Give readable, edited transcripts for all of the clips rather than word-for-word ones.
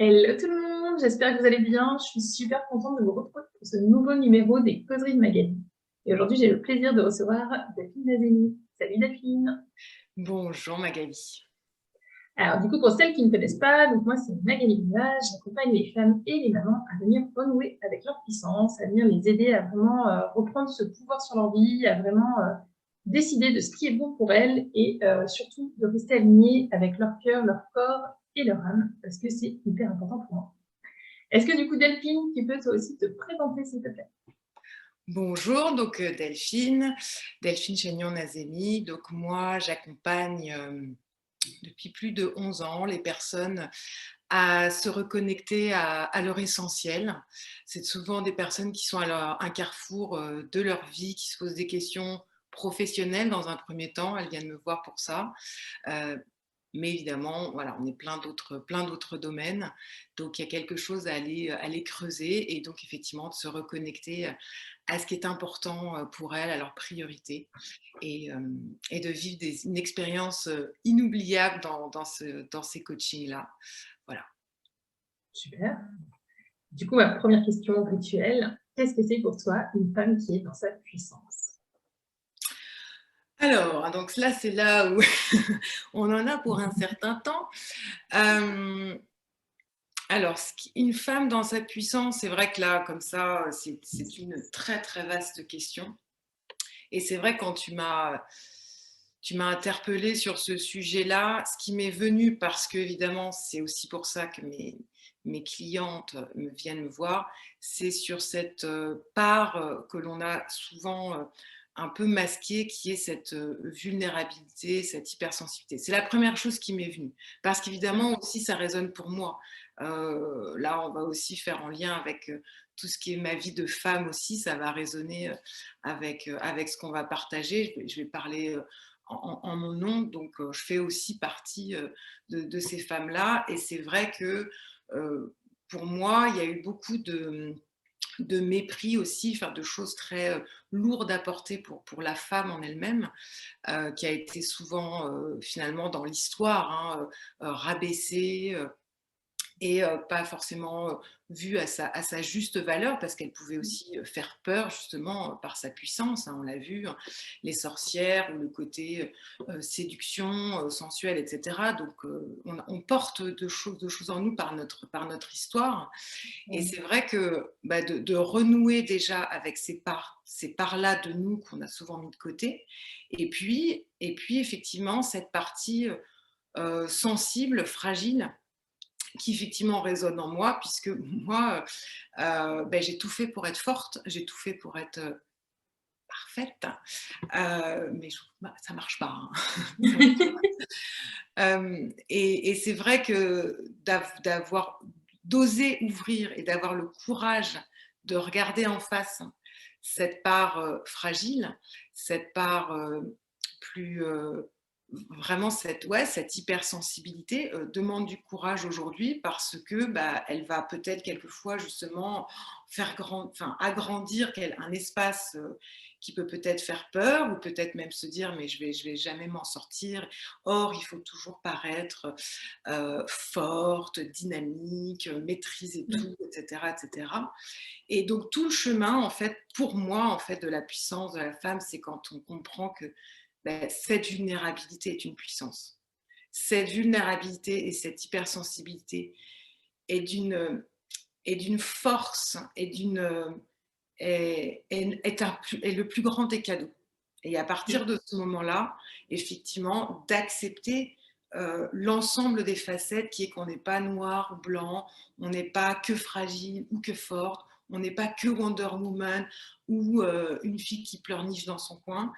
Hello tout le monde, j'espère que vous allez bien. Je suis super contente de vous retrouver pour ce nouveau numéro des Causeries de Magali. Et aujourd'hui, j'ai le plaisir de recevoir Delphine Nazemi. Salut Delphine. Bonjour Magali. Alors du coup, pour celles qui ne connaissent pas, donc moi c'est Magali Village, j'accompagne les femmes et les mamans à venir renouer avec leur puissance, à venir les aider à vraiment reprendre ce pouvoir sur leur vie, à vraiment décider de ce qui est bon pour elles et surtout de rester alignées avec leur cœur, leur corps et leur âme, parce que c'est hyper important pour moi. Est-ce que du coup, Delphine, tu peux toi aussi te présenter, s'il te plaît? Bonjour, donc Delphine Chaignon-Nazemi. Donc moi, j'accompagne depuis plus de 11 ans les personnes à se reconnecter à leur essentiel. C'est souvent des personnes qui sont à un carrefour de leur vie, qui se posent des questions professionnelles dans un premier temps. Elles viennent me voir pour ça. Euh, Mais évidemment, voilà, on est plein d'autres domaines. Donc, il y a quelque chose à aller creuser et donc, effectivement, de se reconnecter à ce qui est important pour elles, à leurs priorités et, et de vivre une expérience inoubliable dans ces coachings-là. Voilà. Super. Du coup, ma première question rituelle, qu'est-ce que c'est pour toi une femme qui est dans sa puissance? Alors, donc là, c'est là où on en a pour un certain temps. Euh, Alors, une femme dans sa puissance, c'est vrai que là, comme ça, c'est une très très vaste question. Et c'est vrai quand tu m'as interpellée sur ce sujet-là, ce qui m'est venu, parce que évidemment, c'est aussi pour ça que mes clientes me viennent me voir, c'est sur cette part que l'on a souvent un peu masquée, qui est cette vulnérabilité, cette hypersensibilité. C'est la première chose qui m'est venue, parce qu'évidemment aussi, ça résonne pour moi. Là, on va aussi faire en lien avec tout ce qui est ma vie de femme aussi, ça va résonner avec ce qu'on va partager. Je vais parler en mon nom, donc je fais aussi partie de ces femmes-là. Et c'est vrai que pour moi, il y a eu beaucoup de mépris aussi, enfin, de choses très lourdes à porter pour la femme en elle-même, qui a été souvent finalement dans l'histoire rabaissée. Et pas forcément vue à sa juste valeur, parce qu'elle pouvait aussi faire peur justement par sa puissance, hein, on l'a vu, hein, les sorcières ou le côté séduction sensuelle, etc. Donc on porte de choses en nous par notre histoire. Et c'est vrai que bah, de renouer déjà avec ces parts-là de nous qu'on a souvent mis de côté, et puis effectivement cette partie sensible, fragile, qui effectivement résonne en moi, puisque moi, ben, j'ai tout fait pour être forte, j'ai tout fait pour être parfaite, mais bah, ça marche pas. Hein. Et c'est vrai que d'avoir d'oser ouvrir et d'avoir le courage de regarder en face cette part fragile, cette part plus vraiment cette hypersensibilité demande du courage aujourd'hui, parce que bah, elle va peut-être quelquefois justement agrandir un espace qui peut peut-être faire peur, ou peut-être même se dire mais je vais jamais m'en sortir. Or, il faut toujours paraître forte, dynamique, maîtriser tout, etc., etc. Et donc tout le chemin, en fait, pour moi, en fait, de la puissance de la femme, c'est quand on comprend que ben, cette vulnérabilité est une puissance. Cette vulnérabilité et cette hypersensibilité est d'une force et est le plus grand des cadeaux. Et à partir de ce moment-là, effectivement, d'accepter l'ensemble des facettes, qui est qu'on n'est pas noir ou blanc, on n'est pas que fragile ou que forte, on n'est pas que Wonder Woman ou une fille qui pleurniche dans son coin.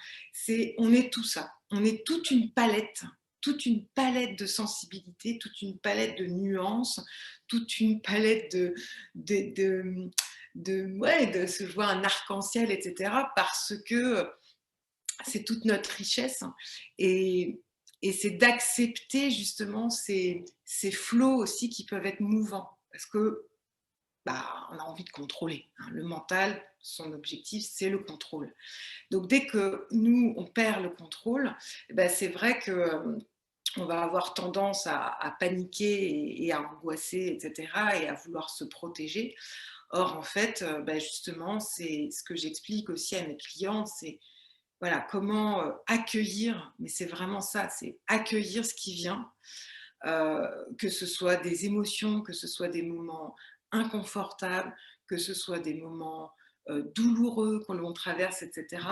On est tout ça. On est toute une palette de sensibilité, toute une palette de nuances, toute une palette de, de, de se jouer un arc-en-ciel, etc. Parce que c'est toute notre richesse. Et, et c'est d'accepter justement ces flots aussi qui peuvent être mouvants. Parce que bah, on a envie de contrôler. Hein. Le mental, son objectif, c'est le contrôle. Donc dès que nous, on perd le contrôle, bah, c'est vrai que on va avoir tendance à paniquer et à angoisser, etc., et à vouloir se protéger. Or, en fait, bah, justement, c'est ce que j'explique aussi à mes clientes, c'est voilà, comment accueillir, mais c'est vraiment ça, c'est accueillir ce qui vient, que ce soit des émotions, que ce soit des moments inconfortables, que ce soit des moments douloureux que l'on traverse, etc.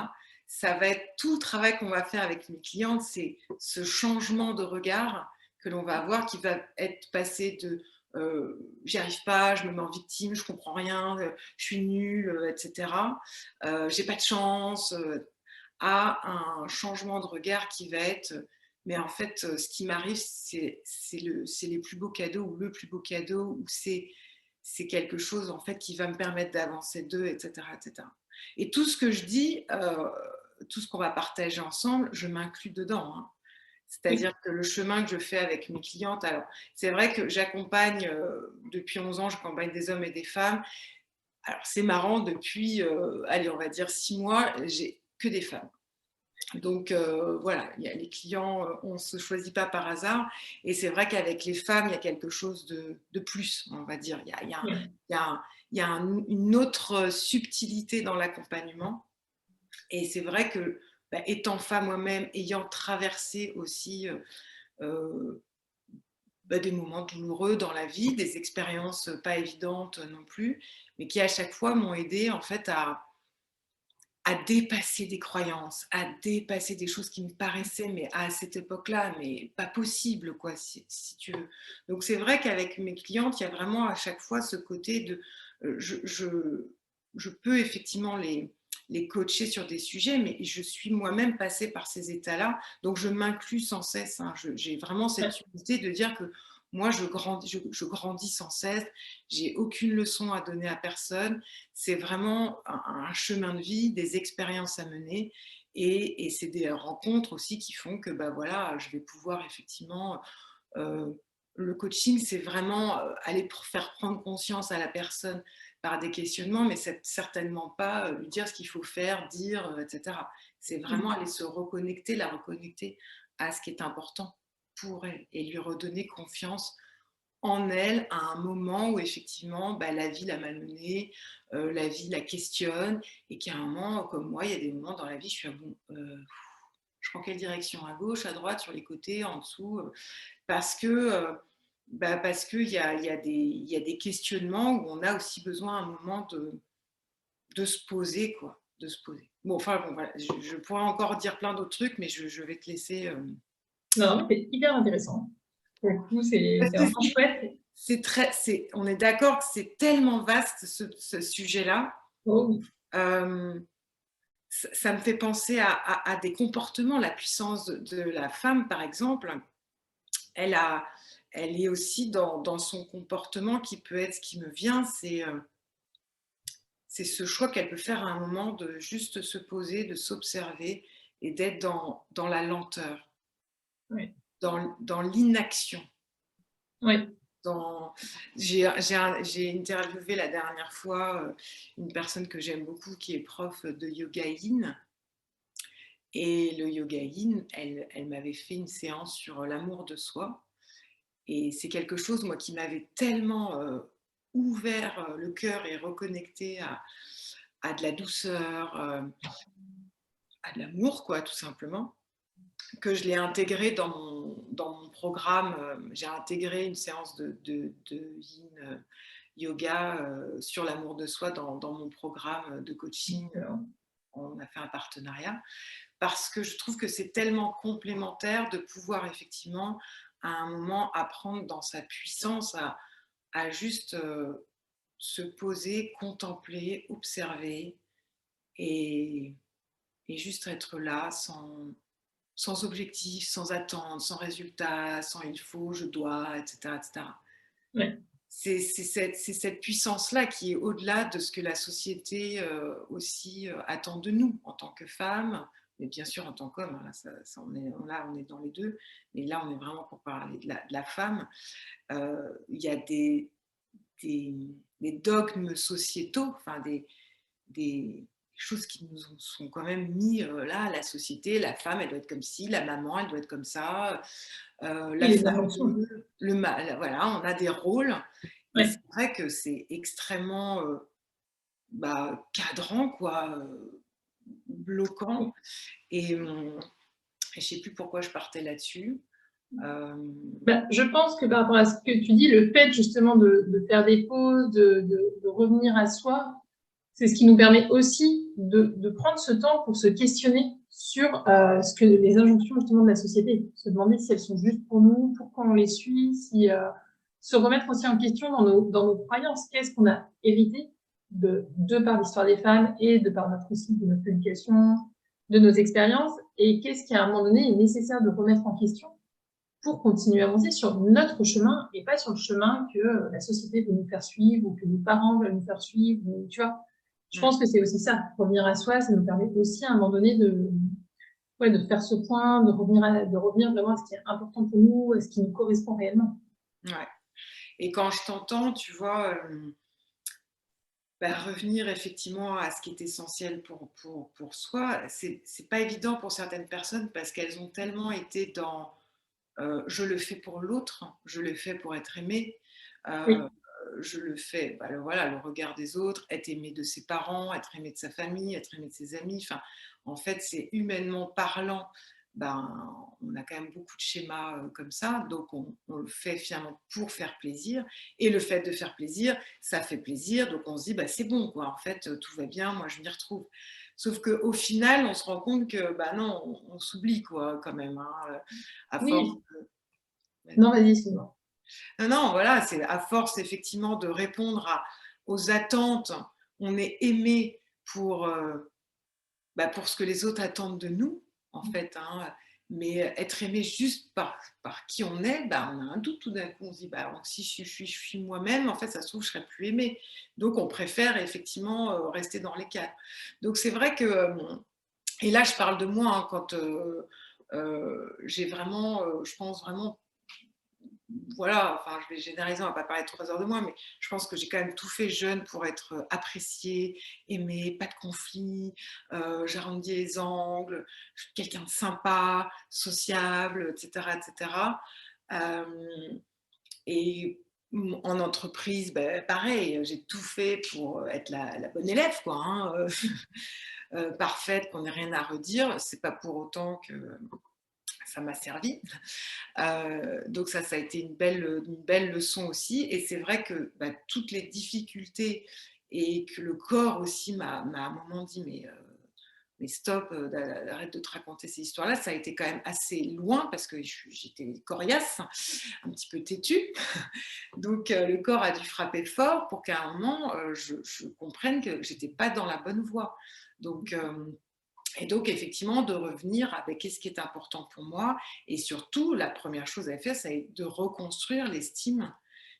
Ça va être tout le travail qu'on va faire avec mes clientes, c'est ce changement de regard que l'on va avoir qui va être passé de j'y arrive pas, je me mets en victime, je comprends rien, je suis nulle, etc. J'ai pas de chance, à un changement de regard qui va être mais en fait, ce qui m'arrive, c'est les plus beaux cadeaux ou le plus beau cadeau, ou c'est quelque chose en fait qui va me permettre d'avancer d'eux, etc., etc. Et tout ce que je dis, tout ce qu'on va partager ensemble, je m'inclus dedans, hein. Oui. C'est-à-dire que le chemin que je fais avec mes clientes, alors c'est vrai que j'accompagne, depuis 11 ans, j'accompagne des hommes et des femmes. Alors c'est marrant, depuis, allez, on va dire 6 mois, j'ai que des femmes. Donc voilà, il y a les clients, on ne se choisit pas par hasard. Et c'est vrai qu'avec les femmes, il y a quelque chose de plus, on va dire. Oui. Il y a, il y a une autre subtilité dans l'accompagnement. Et c'est vrai que, bah, étant femme moi-même, ayant traversé aussi euh, bah, des moments douloureux dans la vie, des expériences pas évidentes non plus, mais qui à chaque fois m'ont aidé en fait à dépasser des croyances, à dépasser des choses qui me paraissaient, mais à cette époque-là, mais pas possible, quoi, si tu veux. Donc c'est vrai qu'avec mes clientes, il y a vraiment à chaque fois ce côté de, je peux effectivement les coacher sur des sujets, mais je suis moi-même passée par ces états-là, donc je m'inclus sans cesse, hein. J'ai vraiment Ouais. cette unité de dire que moi, je grandis sans cesse, j'ai aucune leçon à donner à personne, c'est vraiment un chemin de vie, des expériences à mener, et c'est des rencontres aussi qui font que bah, voilà, je vais pouvoir effectivement... euh, le coaching, c'est vraiment aller faire prendre conscience à la personne par des questionnements, mais c'est certainement pas lui dire ce qu'il faut faire, dire, etc. C'est vraiment aller se reconnecter, la reconnecter à ce qui est important pour elle et lui redonner confiance en elle à un moment où effectivement bah, la vie l'a malmenée, la vie la questionne, et qu'à un moment, comme moi, il y a des moments dans la vie, je suis à bon, je prends quelle direction, à gauche, à droite, sur les côtés, en dessous, parce que bah, parce qu'il y a des questionnements où on a aussi besoin à un moment de se poser, quoi, de se poser. Bon, enfin, bon, voilà, je pourrais encore dire plein d'autres trucs, mais je vais te laisser. Non, c'est hyper intéressant. Pour le coup, c'est Parce que vraiment chouette. on est d'accord que c'est tellement vaste ce sujet-là. Oh, oui. Euh, ça me fait penser à des comportements. La puissance de la femme, par exemple, elle, a, elle est aussi dans son comportement qui peut être ce qui me vient, c'est ce choix qu'elle peut faire à un moment de juste se poser, de s'observer et d'être dans la lenteur, Ouais. dans l'inaction. Ouais. Dans... J'ai interviewé la dernière fois une personne que j'aime beaucoup qui est prof de yoga yin. Et le yoga yin, elle m'avait fait une séance sur l'amour de soi. Et c'est quelque chose, moi, qui m'avait tellement ouvert le cœur et reconnecté à de la douceur, à de l'amour, quoi, tout simplement, que je l'ai intégré dans mon programme. J'ai intégré une séance de yin yoga sur l'amour de soi dans mon programme de coaching. On a fait un partenariat parce que je trouve que c'est tellement complémentaire de pouvoir effectivement à un moment apprendre dans sa puissance à juste se poser, contempler, observer et, et juste être là sans objectif, sans attente, sans résultat, sans il faut, je dois, etc. etc. Ouais. C'est cette puissance-là qui est au-delà de ce que la société aussi attend de nous en tant que femmes, mais bien sûr en tant qu'homme. Hein, là, on est dans les deux, mais là, on est vraiment pour parler de la femme. Il y a des dogmes sociétaux, enfin des choses qui nous sont quand même mis là, la société, la femme, elle doit être comme ci, la maman, elle doit être comme ça, Oui, la les injonctions. famille, le mal, voilà, on a des rôles et c'est Ouais. vrai que c'est extrêmement cadrant, quoi, bloquant et je sais plus pourquoi je partais là-dessus. Bah, je pense que par rapport à ce que tu dis, le fait justement de faire des pauses, de revenir à soi, c'est ce qui nous permet aussi de prendre ce temps pour se questionner sur ce que les injonctions justement de la société, se demander si elles sont justes pour nous, pourquoi on les suit, si, se remettre aussi en question dans nos croyances. Qu'est-ce qu'on a hérité de par l'histoire des femmes et de par notre aussi de notre éducation, de nos expériences, et qu'est-ce qui à un moment donné est nécessaire de remettre en question pour continuer à avancer sur notre chemin et pas sur le chemin que la société veut nous faire suivre ou que nos parents veulent nous faire suivre. Ou, tu vois, je pense que c'est aussi ça. Revenir à soi, ça nous permet aussi à un moment donné ouais, de faire ce point, de revenir vraiment à ce qui est important pour nous, à ce qui nous correspond réellement. Ouais. Et quand je t'entends, tu vois, revenir effectivement à ce qui est essentiel pour soi, c'est pas évident pour certaines personnes parce qu'elles ont tellement été dans je le fais pour l'autre, je le fais pour être aimé, euh, Oui, je le fais, voilà, le regard des autres, être aimé de ses parents, être aimé de sa famille, être aimé de ses amis. Enfin, en fait, c'est humainement parlant. On a quand même beaucoup de schémas comme ça, donc on le fait finalement pour faire plaisir. Et le fait de faire plaisir, ça fait plaisir, donc on se dit c'est bon, quoi. En fait, tout va bien, moi je m'y retrouve. Sauf qu'au final, on se rend compte que non, on s'oublie quoi, quand même, hein, à force. oui. Non, vas-y, excuse-moi. Non, non, voilà, c'est à force effectivement de répondre aux attentes, on est aimé pour, pour ce que les autres attendent de nous, en fait. Hein. Mais être aimé juste par qui on est, on a un doute tout d'un coup. On se dit, si je suis moi-même, en fait, ça se trouve, je serais plus aimé. Donc, on préfère effectivement rester dans les cadres. Donc, c'est vrai que, et là, je parle de moi, hein, quand j'ai vraiment, je pense vraiment voilà, enfin, je vais généraliser, on va pas parler 3 heures de moi, mais je pense que j'ai quand même tout fait jeune pour être appréciée, aimée, pas de conflit, j'arrondis les angles, je suis quelqu'un de sympa, sociable, etc., etc. Euh, et en entreprise, pareil, j'ai tout fait pour être la bonne élève, quoi, hein, parfaite, qu'on n'ait rien à redire. C'est pas pour autant que ça m'a servi. Donc ça a été une belle leçon aussi. Et c'est vrai que toutes les difficultés et que le corps aussi m'a à un moment dit mais stop, arrête de te raconter ces histoires-là. Ça a été quand même assez loin parce que j'étais coriace, un petit peu têtue. Donc le corps a dû frapper fort pour qu'à un moment, je comprenne que j'étais pas dans la bonne voie. Donc et donc, effectivement, de revenir avec qu'est-ce qui est important pour moi. Et surtout, la première chose à faire, c'est de reconstruire l'estime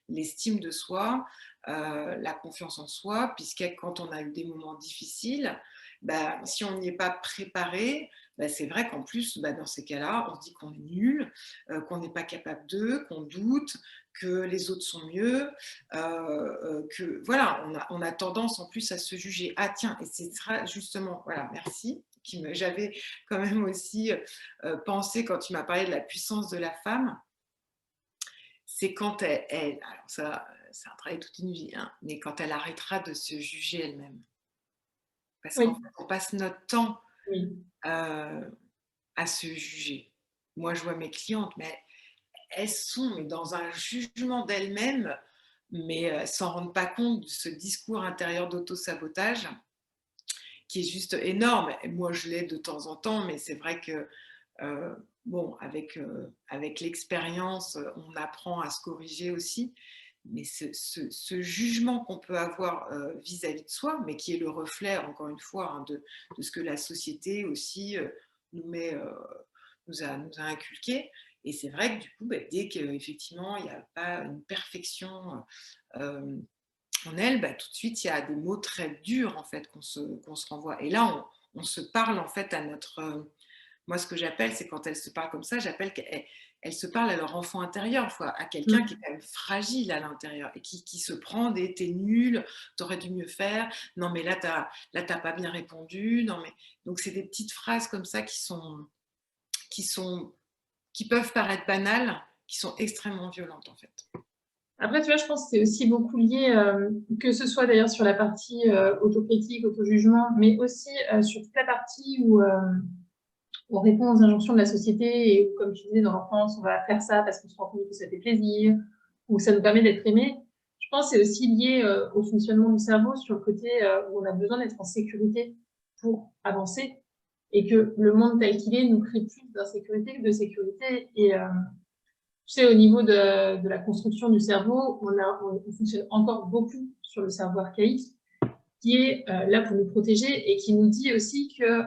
de soi, la confiance en soi, puisque quand on a eu des moments difficiles, si on n'y est pas préparé, c'est vrai qu'en plus, dans ces cas-là, on se dit qu'on est nul, qu'on n'est pas capable d'eux, qu'on doute, que les autres sont mieux, que voilà, on a tendance en plus à se juger. Ah tiens, et c'est justement, voilà, merci, j'avais quand même aussi pensé quand tu m'as parlé de la puissance de la femme, c'est quand alors ça, c'est un travail toute une vie, hein, mais quand elle arrêtera de se juger elle-même. Parce qu'en Oui, fait, on passe notre temps oui, euh, à se juger. Moi, je vois mes clientes, mais elles sont dans un jugement d'elles-mêmes, mais elles ne s'en rendent pas compte de ce discours intérieur d'auto-sabotage qui est juste énorme. Et moi, je l'ai de temps en temps, mais c'est vrai que, bon, avec l'expérience, on apprend à se corriger aussi. Mais ce jugement qu'on peut avoir vis-à-vis de soi, mais qui est le reflet, encore une fois, hein, de ce que la société aussi nous met, nous a inculqué. Et c'est vrai que du coup, dès qu'effectivement, il n'y a pas une perfection en elle, tout de suite, il y a des mots très durs en fait qu'on se renvoie. Et là, on se parle en fait à notre... moi, ce que j'appelle, c'est quand elle se parle comme ça, j'appelle elles se parlent à leur enfant intérieur, à quelqu'un qui est quand même fragile à l'intérieur et qui se prend des t'es nul, t'aurais dû mieux faire, non mais là t'as pas bien répondu, non mais donc c'est des petites phrases comme ça qui sont qui peuvent paraître banales, qui sont extrêmement violentes en fait. Après, tu vois, je pense que c'est aussi beaucoup lié, que ce soit d'ailleurs sur la partie autocritique, auto-jugement, mais aussi sur toute la partie où on répond aux injonctions de la société et où, comme tu disais, dans l'enfance, on va faire ça parce qu'on se rend compte que ça fait plaisir ou ça nous permet d'être aimé. Je pense que c'est aussi lié au fonctionnement du cerveau sur le côté où on a besoin d'être en sécurité pour avancer et que le monde tel qu'il est nous crée plus d'insécurité que de sécurité. Et tu sais, au niveau de la construction du cerveau, on fonctionne encore beaucoup sur le cerveau archaïque qui est là pour nous protéger et qui nous dit aussi que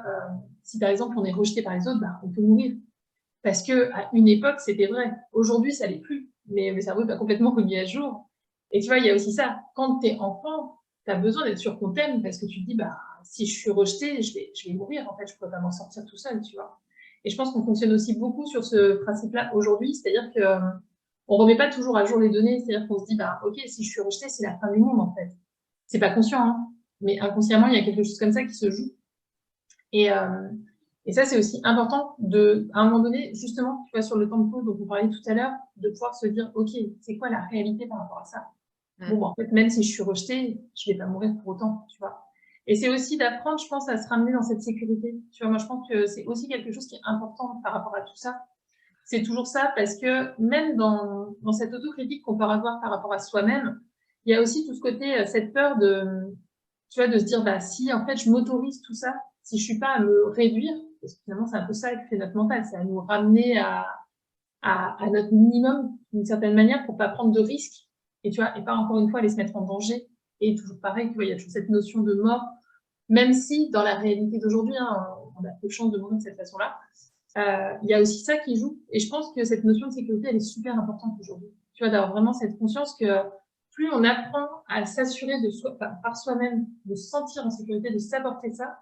si par exemple on est rejeté par les autres, bah, on peut mourir. Parce que à une époque, c'était vrai. Aujourd'hui, ça l'est plus. Mais le cerveau n'est pas complètement remis à jour. Et tu vois, il y a aussi ça. Quand tu es enfant, tu as besoin d'être sûr qu'on t'aime parce que tu te dis, bah, si je suis rejeté, je vais mourir. En fait, je ne pourrais pas m'en sortir tout seul, tu vois. Et je pense qu'on fonctionne aussi beaucoup sur ce principe-là aujourd'hui. C'est-à-dire que on remet pas toujours à jour les données. C'est-à-dire qu'on se dit, bah, OK, si je suis rejeté, c'est la fin du monde, en fait. C'est pas conscient, hein. Mais inconsciemment, il y a quelque chose comme ça qui se joue. Et, euh, et ça, c'est aussi important à un moment donné, justement, tu vois, sur le temps de pause dont on parlait tout à l'heure, de pouvoir se dire, OK, c'est quoi la réalité par rapport à ça? Bon, bah, en fait, même si je suis rejetée, je vais pas mourir pour autant, tu vois. Et c'est aussi d'apprendre, je pense, à se ramener dans cette sécurité. Tu vois, moi, je pense que c'est aussi quelque chose qui est important par rapport à tout ça. C'est toujours ça, parce que même dans cette autocritique qu'on peut avoir par rapport à soi-même, il y a aussi tout ce côté, cette peur tu vois, de se dire, bah, si en fait je m'autorise tout ça, si je suis pas à me réduire, parce que finalement c'est un peu ça qui fait notre mental, c'est à nous ramener à notre minimum d'une certaine manière pour pas prendre de risques, et tu vois, et pas encore une fois aller se mettre en danger. Et toujours pareil, tu vois, il y a toujours cette notion de mort, même si dans la réalité d'aujourd'hui, hein, on a peu de chance de mourir de cette façon-là, il y a aussi ça qui joue. Et je pense que cette notion de sécurité, elle est super importante aujourd'hui. Tu vois, d'avoir vraiment cette conscience que plus on apprend à s'assurer de soi, par soi-même, de se sentir en sécurité, de s'apporter ça,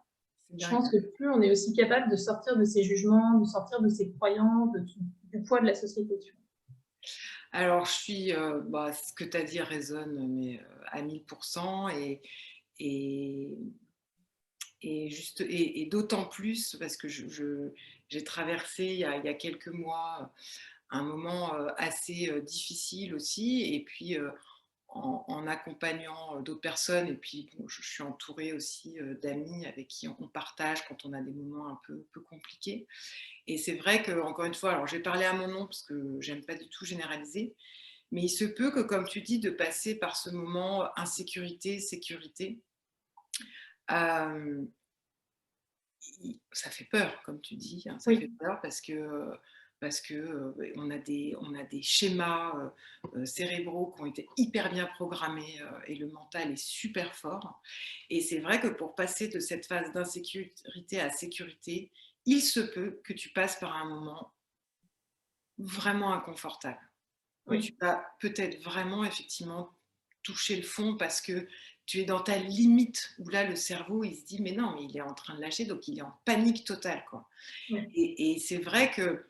je pense que plus on est aussi capable de sortir de ses jugements, de sortir de ses croyances, du poids de la société. Tu vois. Alors, ce que tu as dit résonne mais, à 1000% et, et d'autant plus parce que j'ai traversé il y a quelques mois un moment assez difficile aussi et puis en accompagnant d'autres personnes et puis bon, je suis entourée aussi d'amis avec qui on partage quand on a des moments un peu compliqués. Et c'est vrai que encore une fois, alors j'ai parlé à mon nom parce que j'aime pas du tout généraliser, mais il se peut que comme tu dis de passer par ce moment insécurité, sécurité, euh, ça fait peur, comme tu dis, hein, ça Oui. fait peur parce que on a des schémas cérébraux qui ont été hyper bien programmés et le mental est super fort. Et c'est vrai que pour passer de cette phase d'insécurité à sécurité, il se peut que tu passes par un moment vraiment inconfortable où Oui. tu vas peut-être vraiment effectivement toucher le fond parce que tu es dans ta limite où là le cerveau il se dit mais non mais il est en train de lâcher donc il est en panique totale quoi. Oui. Et c'est vrai que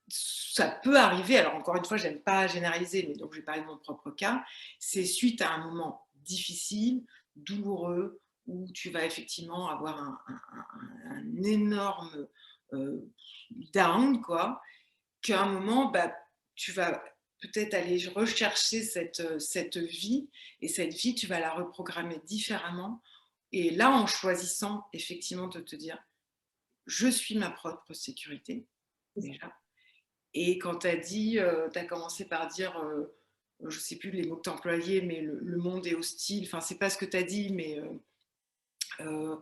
ça peut arriver, alors encore une fois j'aime pas généraliser mais donc je vais parler de mon propre cas, c'est suite à un moment difficile, douloureux où tu vas effectivement avoir un énorme euh, down quoi, qu'à un moment bah, tu vas peut-être aller rechercher cette vie et cette vie tu vas la reprogrammer différemment et là en choisissant effectivement de te dire je suis ma propre sécurité, déjà. Et quand tu as dit, tu as commencé par dire, je ne sais plus les mots que tu as employés, mais le monde est hostile. Enfin, c'est pas ce que tu as dit, mais euh,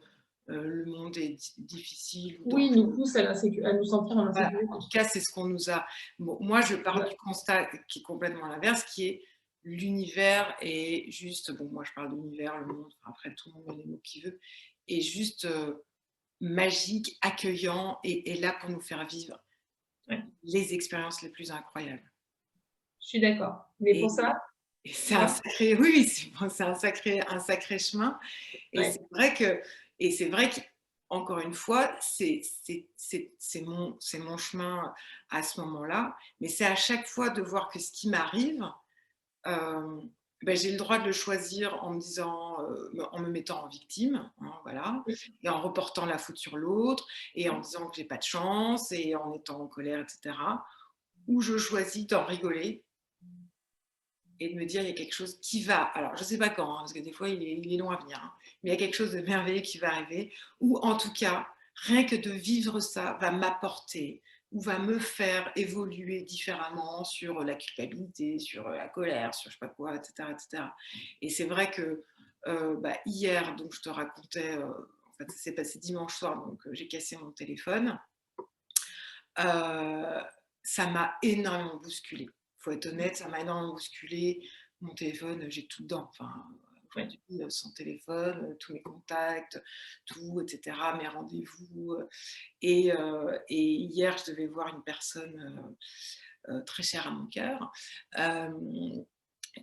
le monde est difficile. Oui, il nous pousse à nous sentir en Voilà. insécurité. En tout cas, c'est ce qu'on nous a. Bon, moi, je parle du constat qui est complètement l'inverse, qui est l'univers est juste. Bon, moi, je parle de l'univers, le monde. Après, tout le monde met les mots qu'il veut. Est juste magique, accueillant et là pour nous faire vivre les expériences les plus incroyables. Je suis d'accord. Mais Et, pour ça, et c'est un sacré, oui, c'est un sacré chemin. Et ouais. c'est vrai que encore une fois, c'est mon chemin à ce moment-là, mais c'est à chaque fois de voir que ce qui m'arrive, ben, j'ai le droit de le choisir en me disant, en me mettant en victime, hein, voilà, et en reportant la faute sur l'autre, et en disant que j'ai pas de chance, et en étant en colère, etc. Ou je choisis d'en rigoler et de me dire il y a quelque chose qui va. Alors, je ne sais pas quand, hein, parce que des fois, il est long à venir, hein, mais il y a quelque chose de merveilleux qui va arriver, ou en tout cas, rien que de vivre ça va m'apporter ou va me faire évoluer différemment sur la culpabilité, sur la colère, sur je sais pas quoi, etc. etc. Et c'est vrai que bah, hier, donc je te racontais, en fait, ça s'est passé dimanche soir, donc j'ai cassé mon téléphone. Euh, Ça m'a énormément bousculé. Faut être honnête, ça m'a énormément bousculé. Mon téléphone, j'ai tout dedans. Enfin, aujourd'hui, sans téléphone, tous mes contacts, tout, etc., mes rendez-vous. Et hier, je devais voir une personne très chère à mon cœur,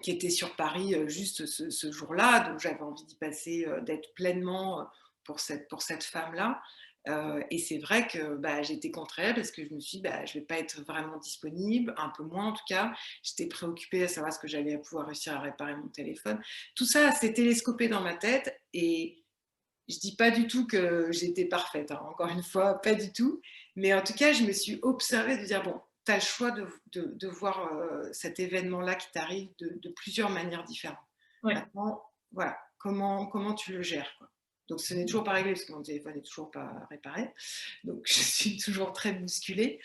qui était sur Paris juste ce jour-là. Donc, j'avais envie d'y passer, d'être pleinement pour cette femme-là. Et c'est vrai que bah, j'étais contre elle parce que je me suis dit, bah, je ne vais pas être vraiment disponible, un peu moins en tout cas. J'étais préoccupée à savoir ce que j'allais pouvoir réussir à réparer mon téléphone. Tout ça s'est télescopé dans ma tête et je ne dis pas du tout que j'étais parfaite, hein, encore une fois, pas du tout. Mais en tout cas, je me suis observée de dire, bon, tu as le choix de voir cet événement-là qui t'arrive de plusieurs manières différentes. Ouais. Maintenant, voilà, comment tu le gères, quoi. Donc, ce n'est toujours pas réglé parce que mon téléphone n'est toujours pas réparé. Donc, je suis toujours très bousculée.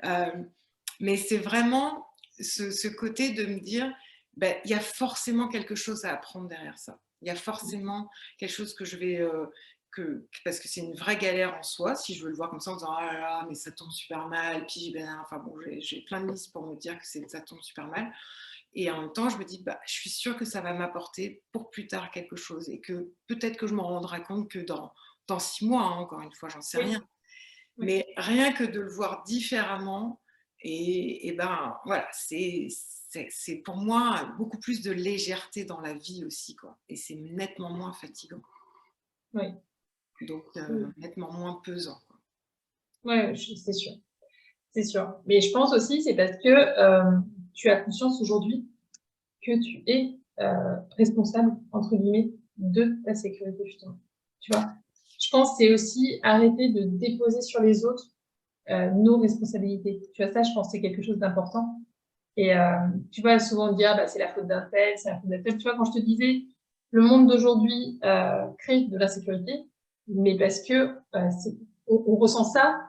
Euh, mais c'est vraiment ce côté de me dire, ben, il y a forcément quelque chose à apprendre derrière ça. Il y a forcément quelque chose que je vais... parce que c'est une vraie galère en soi, si je veux le voir comme ça en disant ah là là, mais ça tombe super mal, puis ben, enfin bon, j'ai plein de listes pour me dire que ça tombe super mal. Et en même temps, je me dis, bah, je suis sûre que ça va m'apporter pour plus tard quelque chose et que peut-être que je m'en rendrai compte que dans 6 mois, hein, encore une fois, j'en sais rien. Oui. Mais rien que de le voir différemment, et ben voilà, c'est pour moi beaucoup plus de légèreté dans la vie aussi, quoi. Et c'est nettement moins fatigant. Oui. Donc nettement moins pesant, quoi. Ouais, c'est sûr. C'est sûr. Mais je pense aussi, c'est parce que tu as conscience aujourd'hui que tu es responsable, entre guillemets, de ta sécurité, justement. Tu vois? Je pense que c'est aussi arrêter de déposer sur les autres nos responsabilités. Tu vois, ça, je pense que c'est quelque chose d'important. Et tu vois, souvent dire, bah, c'est la faute d'un tel, c'est la faute d'un tel. Tu vois, quand je te disais, le monde d'aujourd'hui crée de l'insécurité, mais parce que on ressent ça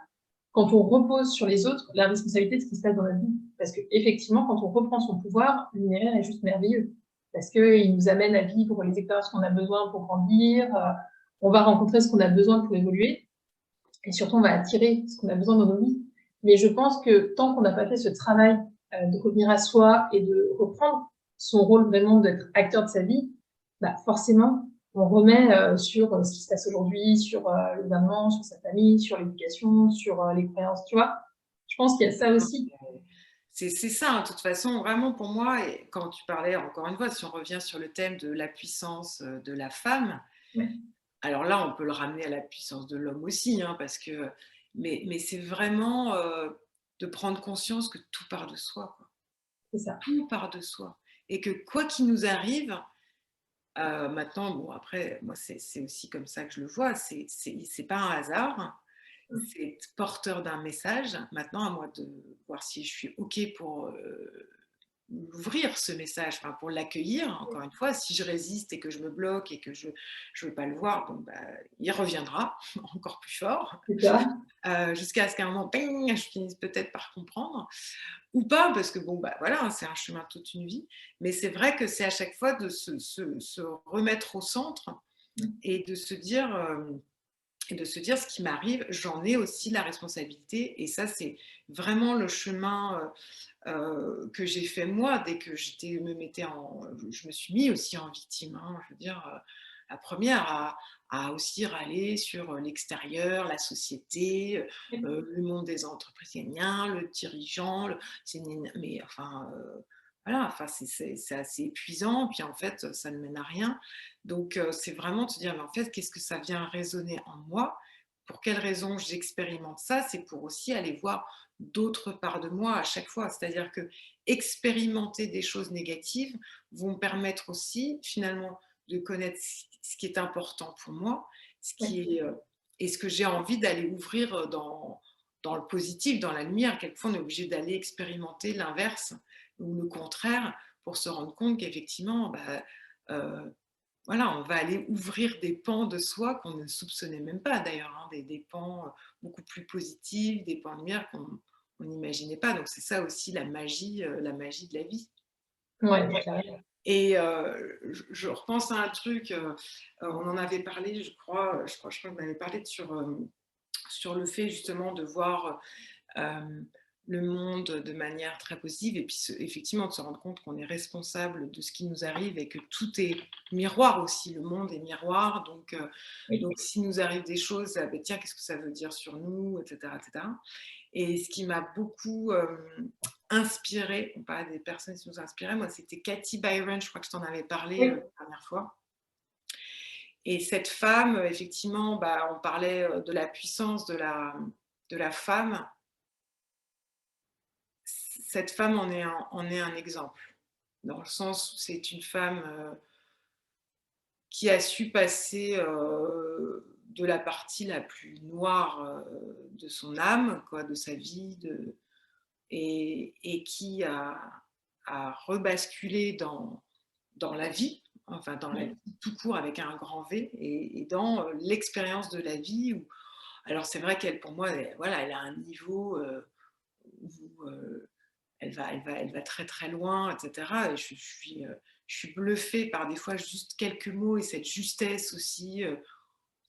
quand on repose sur les autres la responsabilité de ce qui se passe dans la vie. Parce que effectivement, quand on reprend son pouvoir, l'univers est juste merveilleux. Parce qu'il nous amène à vivre les expériences qu'on a besoin pour grandir, on va rencontrer ce qu'on a besoin pour évoluer, et surtout, on va attirer ce qu'on a besoin dans nos vies. Mais je pense que tant qu'on n'a pas fait ce travail de revenir à soi et de reprendre son rôle vraiment d'être acteur de sa vie, bah forcément, on remet sur ce qui se passe aujourd'hui, sur le gouvernement, sur sa famille, sur l'éducation, sur les croyances, tu vois. Je pense qu'il y a ça aussi. C'est ça, hein, de toute façon, vraiment pour moi, et quand tu parlais, encore une fois, si on revient sur le thème de la puissance de la femme, Ouais, alors là, on peut le ramener à la puissance de l'homme aussi, hein, parce que, mais c'est vraiment de prendre conscience que tout part de soi, quoi. c'est ça. Tout part de soi. Et que quoi qu'il nous arrive, maintenant, bon, après, moi, c'est aussi comme ça que je le vois, c'est pas un hasard, c'est porteur d'un message. Maintenant, à moi de voir si je suis OK pour l'ouvrir, ce message, enfin, pour l'accueillir. Encore une fois, si je résiste et que je me bloque et que je ne veux pas le voir, bon, bah, il reviendra encore plus fort, C'est ça. jusqu'à ce qu'à un moment, bing, je finisse peut-être par comprendre, ou pas, parce que bon, bah, voilà, hein, c'est un chemin toute une vie. Mais c'est vrai que c'est à chaque fois de se remettre au centre et de se dire... ce qui m'arrive, j'en ai aussi la responsabilité. Et ça, c'est vraiment le chemin que j'ai fait moi dès que je me suis mis aussi en victime, hein, je veux dire, la première à aussi râler sur l'extérieur, la société, le monde des entreprises, le dirigeant, mais enfin voilà, enfin c'est assez épuisant, puis en fait ça ne mène à rien. Donc c'est vraiment de se dire mais en fait qu'est-ce que ça vient résonner en moi pour quelles raisons j'expérimente ça, c'est pour aussi aller voir d'autres parts de moi à chaque fois. C'est-à-dire que expérimenter des choses négatives vont me permettre aussi finalement de connaître ce qui est important pour moi, ce qui Oui, est, et ce que j'ai envie d'aller ouvrir dans le positif, dans la lumière. Quelquefois, on est obligé d'aller expérimenter l'inverse ou le contraire pour se rendre compte qu'effectivement, euh, voilà, on va aller ouvrir des pans de soi qu'on ne soupçonnait même pas d'ailleurs, hein, des pans beaucoup plus positifs, des pans de lumière qu'on n'imaginait pas. Donc c'est ça aussi la magie de la vie. ouais, carrément. Et je repense à un truc, on en avait parlé, je crois qu'on avait parlé sur le fait justement de voir euh, le monde de manière très positive et puis effectivement de se rendre compte qu'on est responsable de ce qui nous arrive et que tout est miroir aussi, le monde est miroir, Oui, donc s'il nous arrive des choses, ah ben tiens, qu'est-ce que ça veut dire sur nous, etc. etc. Et ce qui m'a beaucoup inspirée, on parlait des personnes qui nous inspiraient, moi c'était Cathy Byron, je crois que je t'en avais parlé oui, la dernière fois. Et cette femme, effectivement, on parlait de la puissance de la femme. Cette femme en est un exemple, dans le sens où c'est une femme qui a su passer de la partie la plus noire de son âme, quoi, de sa vie, et qui a rebasculé dans la vie, enfin dans la vie oui, tout court avec un grand V, et dans l'expérience de la vie. Alors c'est vrai qu'elle, pour moi, voilà, elle a un niveau où elle va très très loin, etc. Et je suis bluffée par des fois juste quelques mots et cette justesse aussi.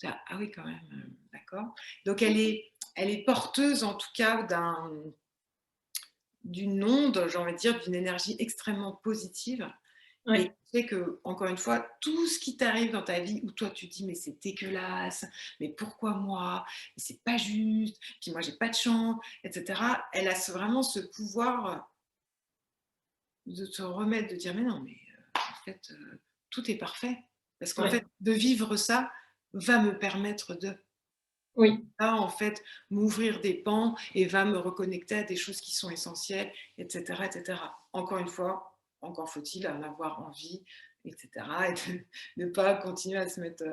Ah oui, quand même, d'accord. Donc elle est porteuse en tout cas d'une onde, j'ai envie de dire, d'une énergie extrêmement positive. Et oui, tu sais que, encore une fois, tout ce qui t'arrive dans ta vie où toi tu te dis mais c'est dégueulasse, mais pourquoi moi, mais c'est pas juste, puis moi j'ai pas de chance, etc. Elle a vraiment ce pouvoir de te remettre, de dire mais non, mais en fait, tout est parfait. Parce qu'en fait, oui, de vivre ça va me permettre oui, en fait, m'ouvrir des pans et va me reconnecter à des choses qui sont essentielles, etc. etc. Encore une fois, encore faut-il en avoir envie, etc. Et de ne pas continuer à se mettre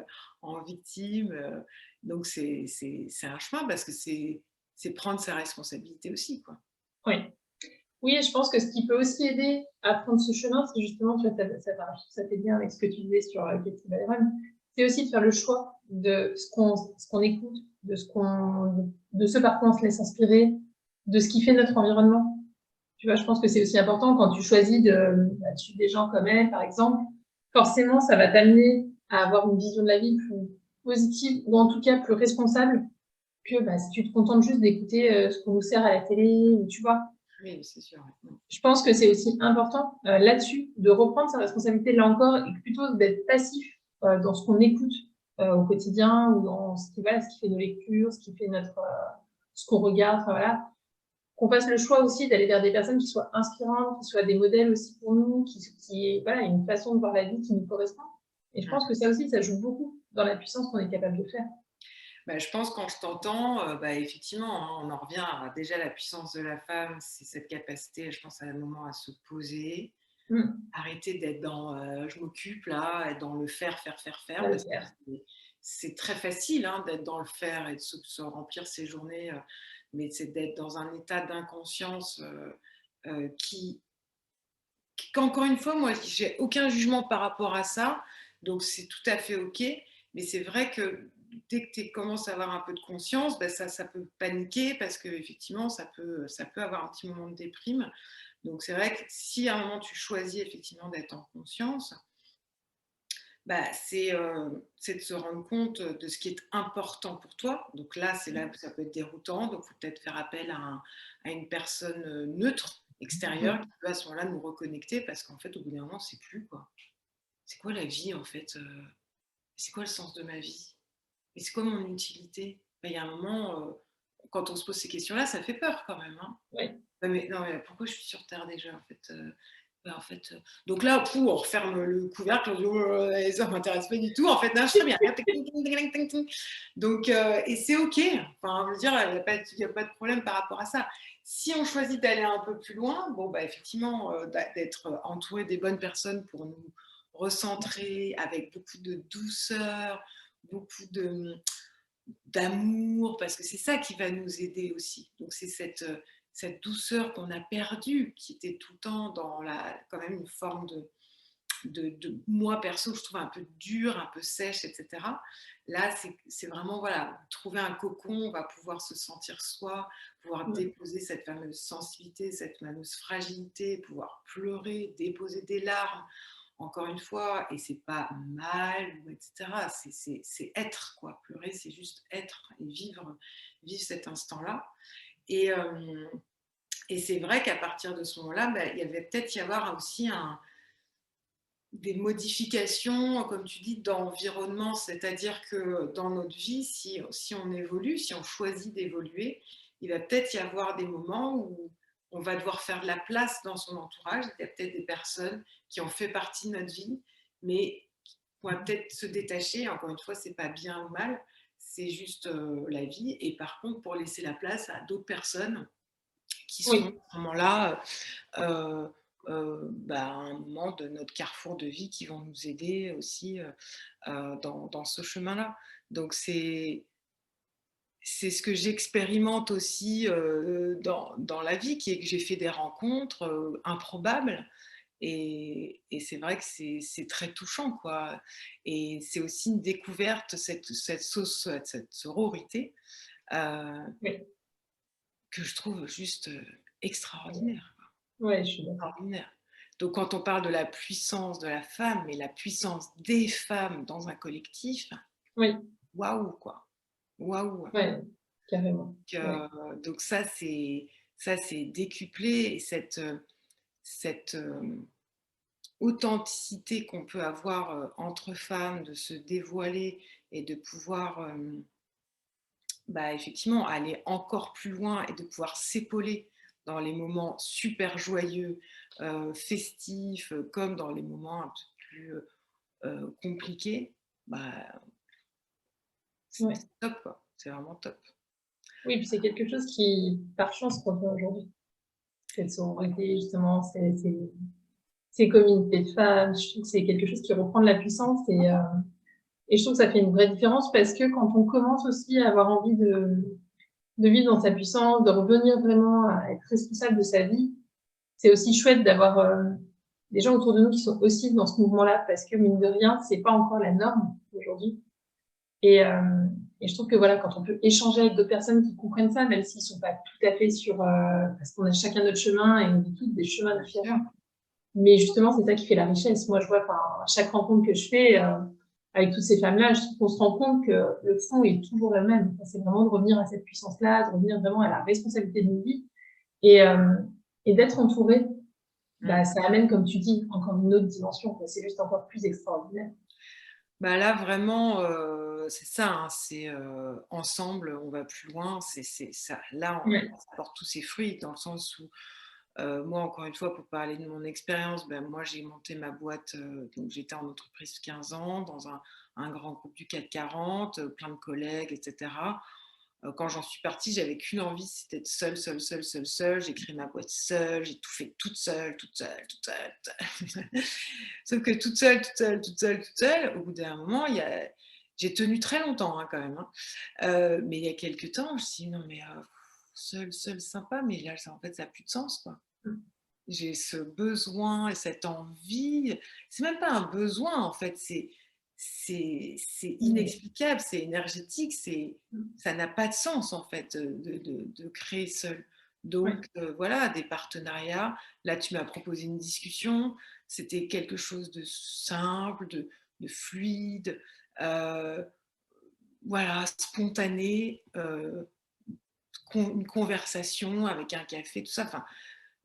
en victime. Donc, c'est un chemin parce que c'est prendre sa responsabilité aussi, quoi. oui. Oui, et je pense que ce qui peut aussi aider à prendre ce chemin, c'est justement, tu vois, ça fait bien avec ce que tu disais sur Katie Byron, c'est aussi de faire le choix de ce qu'on écoute, de ce par quoi on se laisse inspirer, de ce qui fait notre environnement. Tu vois, je pense que c'est aussi important quand tu choisis de suivre des gens comme elle, par exemple. Forcément, ça va t'amener à avoir une vision de la vie plus positive ou en tout cas plus responsable que si tu te contentes juste d'écouter ce qu'on nous sert à la télé, ou tu vois. Oui, c'est sûr. Je pense que c'est aussi important là-dessus de reprendre sa responsabilité là encore et plutôt d'être passif dans ce qu'on écoute au quotidien ou dans ce qui fait nos lectures, ce qui fait ce qu'on regarde, enfin, voilà. Qu'on fasse le choix aussi d'aller vers des personnes qui soient inspirantes, qui soient des modèles aussi pour nous, qui voilà, une façon de voir la vie qui nous correspond. Et je pense que ça aussi, ça joue beaucoup dans la puissance qu'on est capable de faire. Je pense quand je t'entends, effectivement, hein, on en revient à déjà la puissance de la femme, c'est cette capacité, je pense, à un moment à se poser, Mmh. arrêter d'être dans je m'occupe là, être dans le faire, faire, faire, faire, À le parce que faire. c'est très facile hein, d'être dans le faire et de se remplir ses journées, mais c'est d'être dans un état d'inconscience qu'encore une fois, moi, j'ai aucun jugement par rapport à ça, donc c'est tout à fait OK, mais c'est vrai que dès que tu commences à avoir un peu de conscience, ça peut paniquer parce qu'effectivement, ça peut avoir un petit moment de déprime. Donc c'est vrai que si à un moment tu choisis effectivement d'être en conscience, c'est de se rendre compte de ce qui est important pour toi. Donc c'est là que ça peut être déroutant. Donc il faut peut-être faire appel à une personne neutre, extérieure, qui Mmh. peut à ce moment-là nous reconnecter parce qu'en fait, au bout d'un moment, c'est plus quoi. C'est quoi la vie en fait c'est quoi le sens de ma vie? Et c'est quoi mon utilité? Il y a un moment, quand on se pose ces questions-là, ça fait peur quand même. Hein. Ouais. Ouais, mais non, mais pourquoi je suis sur Terre déjà en fait ouais, en fait, donc là, on referme le couvercle, on dit oh, ça ne m'intéresse pas du tout. En fait, non, je suis très bien. Donc, et c'est OK. Enfin, je veux dire, il n'y a pas de problème par rapport à ça. Si on choisit d'aller un peu plus loin, bon, bah, effectivement, d'être entouré des bonnes personnes pour nous recentrer avec beaucoup de douceur, beaucoup d'amour, parce que c'est ça qui va nous aider aussi. Donc, c'est cette douceur qu'on a perdue, qui était tout le temps dans quand même une forme moi perso, je trouve un peu dure, un peu sèche, etc. Là, c'est vraiment, voilà, trouver un cocon, on va pouvoir se sentir soi, pouvoir déposer cette fameuse sensibilité, cette fameuse fragilité, pouvoir pleurer, déposer des larmes, encore une fois, et c'est pas mal, etc. C'est être, quoi. Pleurer, c'est juste être et vivre cet instant-là. Et c'est vrai qu'à partir de ce moment-là, bah, il y avait peut-être y avoir aussi des modifications, comme tu dis, d'environnement, c'est-à-dire que dans notre vie, si on évolue, si on choisit d'évoluer, il va peut-être y avoir des moments où on va devoir faire de la place dans son entourage. Il y a peut-être des personnes qui ont fait partie de notre vie, mais on va peut-être se détacher. Encore une fois, c'est pas bien ou mal, c'est juste la vie. Et par contre, pour laisser la place à d'autres personnes qui seront à ce moment-là à un moment de notre carrefour de vie qui vont nous aider aussi dans ce chemin-là. Donc c'est ce que j'expérimente aussi dans la vie, qui est que j'ai fait des rencontres improbables. Et c'est vrai que c'est très touchant, quoi. Et c'est aussi une découverte, cette sororité, que je trouve juste extraordinaire. Ouais, je suis d'accord. Extraordinaire. Donc quand on parle de la puissance de la femme, mais la puissance des femmes dans un collectif, Oui, waouh, quoi. Waouh. ouais, carrément. Donc ça, c'est décuplé. Et cette authenticité qu'on peut avoir entre femmes, de se dévoiler et de pouvoir effectivement aller encore plus loin et de pouvoir s'épauler dans les moments super joyeux, festifs, comme dans les moments un peu plus compliqués, c'est top, quoi. C'est vraiment top. Oui, puis c'est quelque chose qui, par chance, revient aujourd'hui. Cette sororité, justement, ces communautés de femmes, je trouve que c'est quelque chose qui reprend de la puissance et je trouve que ça fait une vraie différence parce que quand on commence aussi à avoir envie de vivre dans sa puissance, de revenir vraiment à être responsable de sa vie, c'est aussi chouette d'avoir des gens autour de nous qui sont aussi dans ce mouvement-là parce que, mine de rien, c'est pas encore la norme aujourd'hui. Et, euh, et je trouve que voilà, quand on peut échanger avec d'autres personnes qui comprennent ça, même s'ils sont pas tout à fait sur, parce qu'on a chacun notre chemin et on vit tous des chemins différents. Mais justement, c'est ça qui fait la richesse. Moi, je vois, à chaque rencontre que je fais avec toutes ces femmes-là, je trouve qu'on se rend compte que le fond est toujours le même. C'est vraiment de revenir à cette puissance-là, de revenir vraiment à la responsabilité de nos vies et, et d'être entouré. Ça amène, comme tu dis, encore une autre dimension. C'est juste encore plus extraordinaire. Là, vraiment, c'est ça. Hein, c'est ensemble, on va plus loin. C'est ça. Là, ça porte tous ses fruits dans le sens où moi, encore une fois, pour parler de mon expérience, moi, j'ai monté ma boîte. Donc, j'étais en entreprise 15 ans, dans un grand groupe du CAC 40, plein de collègues, etc. Quand j'en suis partie, j'avais qu'une envie, c'était d'être seule. J'ai créé ma boîte seule, j'ai tout fait toute seule. Sauf que toute seule, au bout d'un moment, j'ai tenu très longtemps quand même. Hein. Mais il y a quelques temps, je me suis dit, non mais seule, sympa, mais là, en fait, ça n'a plus de sens, quoi. J'ai ce besoin et cette envie. C'est même pas un besoin, en fait, c'est inexplicable, c'est énergétique, ça n'a pas de sens, en fait, de créer seul. Donc, voilà, des partenariats. Là, tu m'as proposé une discussion. C'était quelque chose de simple, de fluide, voilà, spontané, une conversation avec un café, tout ça. Enfin,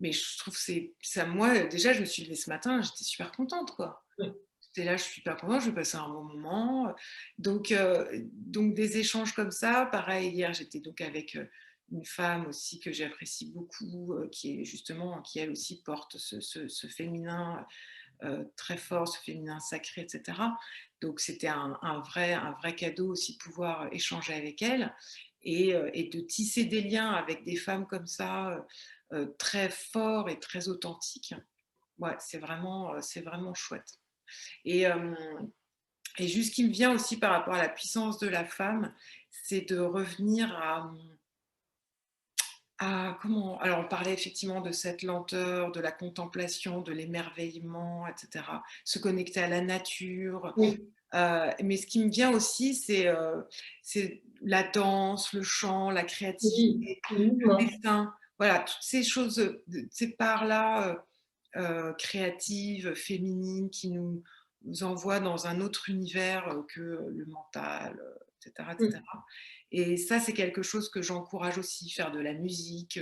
mais je trouve que c'est ça. Moi, déjà, je me suis levée ce matin, j'étais super contente, quoi. J'étais là, je suis super contente, je vais passer un bon moment. Donc des échanges comme ça. Pareil, hier, j'étais donc avec une femme aussi que j'apprécie beaucoup, qui est justement, qui elle aussi porte ce féminin très fort, ce féminin sacré, etc. Donc c'était un vrai cadeau aussi de pouvoir échanger avec elle et de tisser des liens avec des femmes comme ça, très forts et très authentiques. Ouais, c'est vraiment chouette. Et, euh, et juste ce qui me vient aussi par rapport à la puissance de la femme, c'est de revenir comment. Alors, on parlait effectivement de cette lenteur, de la contemplation, de l'émerveillement, etc. Se connecter à la nature. Oui, Mais ce qui me vient aussi, c'est la danse, le chant, la oui, créativité, le le mouvement. dessin. Voilà, toutes ces choses, ces parts-là créatives, féminines, qui nous envoient dans un autre univers que le mental, etc., Mm. etc. Et ça, c'est quelque chose que j'encourage aussi, faire de la musique.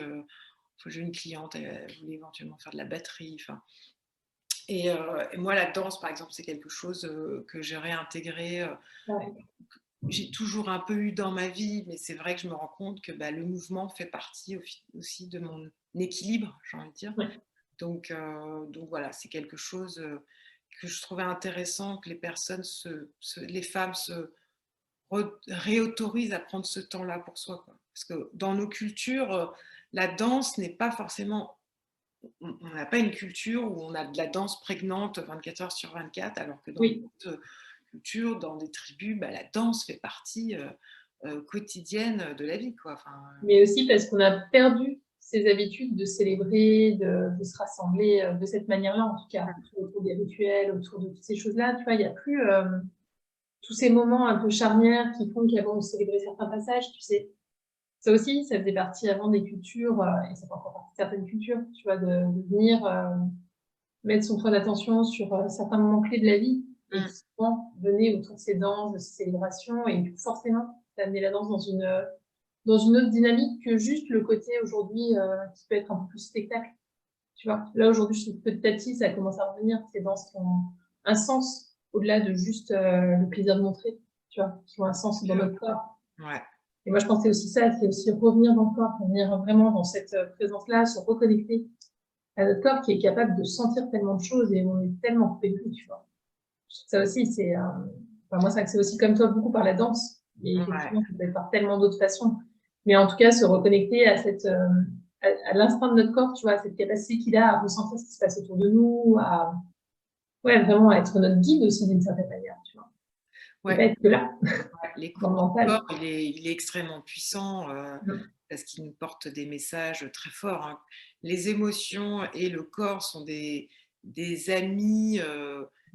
J'ai une cliente, elle voulait éventuellement faire de la batterie. Enfin, et moi, la danse, par exemple, c'est quelque chose que j'ai réintégré. Ouais. J'ai toujours un peu eu dans ma vie, mais c'est vrai que je me rends compte que bah, le mouvement fait partie aussi de mon équilibre, j'ai envie de dire. Ouais. Donc voilà, c'est quelque chose que je trouvais intéressant que les personnes, les femmes se réautorisent à prendre ce temps-là pour soi, quoi. Parce que dans nos cultures, la danse n'est pas forcément. On n'a pas une culture où on a de la danse prégnante 24 heures sur 24, alors que dans Oui, d'autres cultures, dans des tribus, bah, la danse fait partie quotidienne de la vie, quoi. Enfin, mais aussi parce qu'on a perdu ces habitudes de célébrer, de se rassembler de cette manière-là, en tout cas, autour des rituels, autour de toutes ces choses-là. Tu vois, il n'y a plus tous ces moments un peu charnières qui font qu'avant on célébrait certains passages, tu sais. Ça aussi, ça faisait partie avant des cultures, et ça fait encore partie de certaines cultures, tu vois, de venir mettre son point d'attention sur certains moments clés de la vie et mm, qui souvent venaient autour de ces danses, de ces célébrations, et forcément, ça amenait la danse dans une autre dynamique que juste le côté aujourd'hui qui peut être un peu plus spectacle. Tu vois, là aujourd'hui, je trouve que petit à petit, ça commence à revenir, ces danses qui ont un sens au-delà de juste le plaisir de montrer, tu vois, qui ont un sens dans sûr. notre corps. Ouais, Et moi, je pensais aussi ça, c'est aussi revenir dans le corps, revenir vraiment dans cette présence-là, se reconnecter à notre corps qui est capable de sentir tellement de choses et on est tellement coupé de lui, tu vois. Ça aussi, c'est, enfin, moi, c'est aussi comme toi, beaucoup par la danse. Et ouais, effectivement, ça peut être par tellement d'autres façons. Mais en tout cas, se reconnecter à à l'instinct de notre corps, tu vois, à cette capacité qu'il a à ressentir ce qui se passe autour de nous, à, ouais, vraiment à être notre guide aussi d'une certaine manière, tu vois. Et pas ouais. être que là, dans L'écoute le du corps, mental. il est extrêmement puissant Mm. parce qu'il nous porte des messages très forts, hein. Les émotions et le corps sont des amis